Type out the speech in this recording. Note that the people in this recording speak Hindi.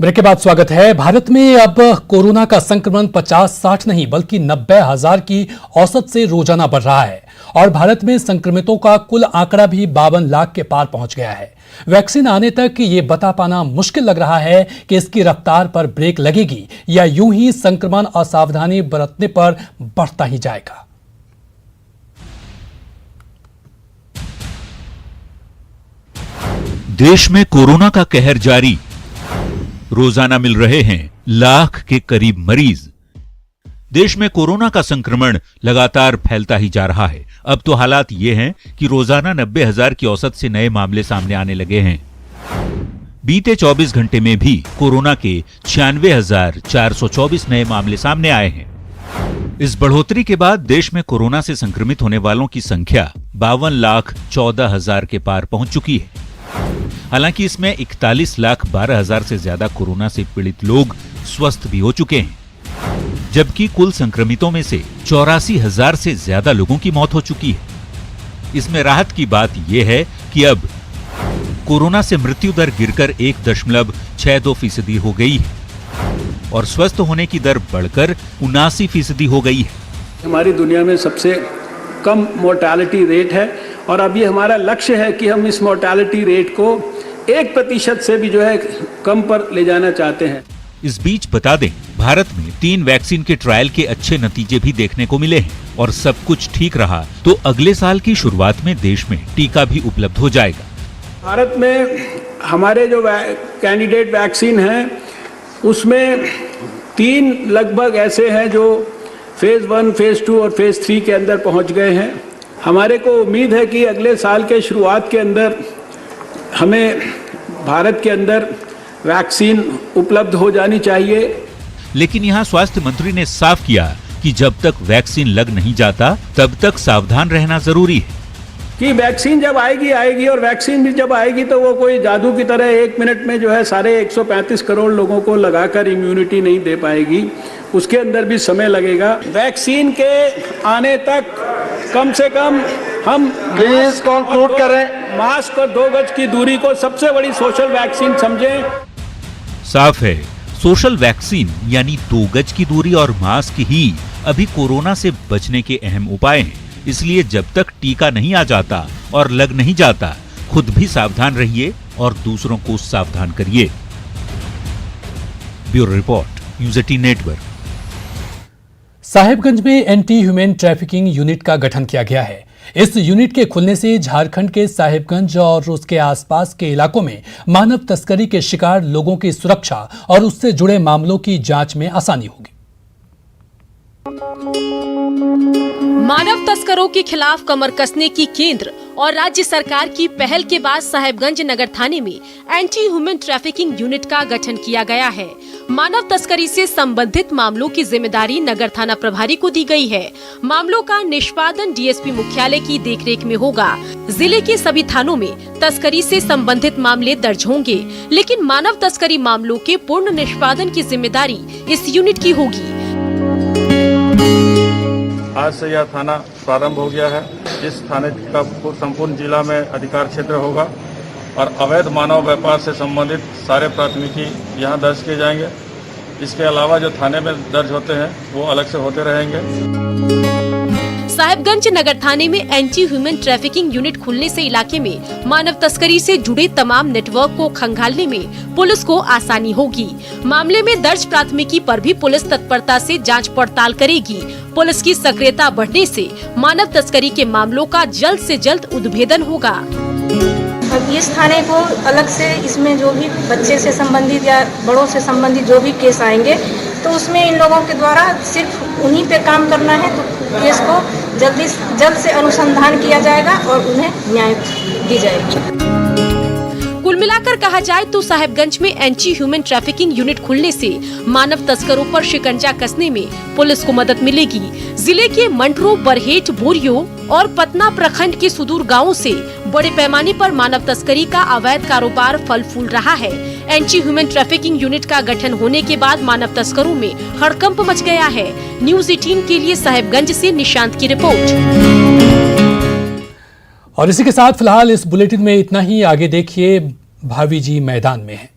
ब्रेक के बाद स्वागत है। भारत में अब कोरोना का संक्रमण 50-60 नहीं बल्कि 90,000 की औसत से रोजाना बढ़ रहा है और भारत में संक्रमितों का कुल आंकड़ा भी 52 लाख के पार पहुंच गया है। वैक्सीन आने तक ये बता पाना मुश्किल लग रहा है कि इसकी रफ्तार पर ब्रेक लगेगी या यूं ही संक्रमण असावधानी बरतने पर बढ़ता ही जाएगा। देश में कोरोना का कहर जारी, रोजाना मिल रहे हैं लाख के करीब मरीज। देश में कोरोना का संक्रमण लगातार फैलता ही जा रहा है। अब तो हालात ये हैं कि रोजाना 90,000 की औसत से नए मामले सामने आने लगे हैं। बीते 24 घंटे में भी कोरोना के 96,424 नए मामले सामने आए हैं। इस बढ़ोतरी के बाद देश में कोरोना से संक्रमित होने वालों की संख्या 52,14,000 के पार पहुंच चुकी है। हालांकि इसमें 41,12,000 से ज्यादा कोरोना से पीड़ित लोग स्वस्थ भी हो चुके हैं, जबकि कुल संक्रमितों में से 84,000 से ज्यादा लोगों की मौत हो चुकी है। इसमें राहत की बात यह है कि अब कोरोना से मृत्यु दर गिरकर 1.62% हो गई है और स्वस्थ होने की दर बढ़कर 79% हो गई है। हमारी दुनिया में सबसे कम मोर्टेलिटी रेट है और अब ये हमारा लक्ष्य है कि हम इस मोर्टेलिटी रेट को 1% से भी जो है कम पर ले जाना चाहते हैं। इस बीच बता दें, भारत में 3 वैक्सीन के ट्रायल के अच्छे नतीजे भी देखने को मिले हैं और सब कुछ ठीक रहा तो अगले साल की शुरुआत में देश में टीका भी उपलब्ध हो जाएगा। भारत में हमारे जो कैंडिडेट वैक्सीन हैं उसमें 3 लगभग ऐसे हैं जो फेज 1, फेज 2 और फेज 3 के अंदर पहुंच गए हैं। हमारे को उम्मीद है कि अगले साल के शुरुआत के अंदर हमें भारत के अंदर वैक्सीन उपलब्ध हो जानी चाहिए। लेकिन यहाँ स्वास्थ्य मंत्री ने साफ किया कि जब तक वैक्सीन लग नहीं जाता तब तक सावधान रहना जरूरी है कि वैक्सीन जब आएगी और वैक्सीन भी जब आएगी तो वो कोई जादू की तरह 1 मिनट में जो है सारे 135 करोड़ लोगों को लगाकर इम्यूनिटी नहीं दे पाएगी। उसके अंदर भी समय लगेगा। वैक्सीन के आने तक कम से कम हम प्लीज कंक्लूड करें। मास्क और 2 गज की दूरी को सबसे बड़ी सोशल वैक्सीन समझें। साफ है, सोशल वैक्सीन यानी 2 गज की दूरी और मास्क ही अभी कोरोना से बचने के अहम उपाय हैं। इसलिए जब तक टीका नहीं आ जाता और लग नहीं जाता, खुद भी सावधान रहिए और दूसरों को सावधान करिए। Bureau report, news 18 network. Sahibganj में एंटी ह्यूमन ट्रैफिकिंग यूनिट का गठन किया गया है। इस यूनिट के खुलने से झारखंड के साहिबगंज और उसके आसपास के इलाकों में मानव तस्करी के शिकार लोगों की सुरक्षा और उससे जुड़े मामलों की जांच में आसानी होगी। मानव तस्करों के खिलाफ कमर कसने की केंद्र और राज्य सरकार की पहल के बाद साहिबगंज नगर थाने में एंटी ह्यूमन ट्रैफिकिंग यूनिट का गठन किया गया है। मानव तस्करी से संबंधित मामलों की जिम्मेदारी नगर थाना प्रभारी को दी गई है। मामलों का निष्पादन डीएसपी मुख्यालय की देखरेख में होगा। जिले के सभी थानों में तस्करी से संबंधित मामले दर्ज होंगे, लेकिन मानव तस्करी मामलों के पूर्ण निष्पादन की जिम्मेदारी इस यूनिट की होगी। आज से यह थाना प्रारंभ हो गया है। इस थाने का संपूर्ण जिला में अधिकार क्षेत्र होगा और अवैध मानव व्यापार से संबंधित सारे प्राथमिकी यहाँ दर्ज किए जाएंगे। इसके अलावा जो थाने में दर्ज होते हैं वो अलग से होते रहेंगे। साहिबगंज नगर थाने में एंटी ह्यूमन ट्रैफिकिंग यूनिट खुलने से इलाके में मानव तस्करी से जुड़े तमाम नेटवर्क को खंगालने में पुलिस को आसानी होगी। मामले में दर्ज प्राथमिकी पर भी पुलिस तत्परता से जांच पड़ताल करेगी। पुलिस की सक्रियता बढ़ने से मानव तस्करी के मामलों का जल्द से जल्द उद्भेदन होगा। अब इस थाने को अलग से इसमें जो भी बच्चे से संबंधित या बड़ों से संबंधित जो भी केस आएंगे तो उसमें इन लोगों के द्वारा सिर्फ उन्हीं पे काम करना है। तो केस को जल्द से अनुसंधान किया जाएगा और उन्हें न्याय दी जाएगी। कुल मिलाकर कहा जाए तो साहिबगंज में एंटी ह्यूमन ट्रैफिकिंग यूनिट खुलने से मानव तस्करों पर शिकंजा कसने में पुलिस को मदद मिलेगी। जिले के मंडरो, बरहेट, बोरियो और पतना प्रखंड के सुदूर गांवों से बड़े पैमाने पर मानव तस्करी का अवैध कारोबार फल फूल रहा है। एंटी ह्यूमन ट्रैफिकिंग यूनिट का गठन होने के बाद मानव तस्करों में हड़कंप मच गया है। न्यूज़ 18 के लिए साहिबगंज से निशांत की रिपोर्ट। और इसी के साथ फिलहाल इस बुलेटिन में इतना ही। आगे देखिए भावी जी मैदान में है।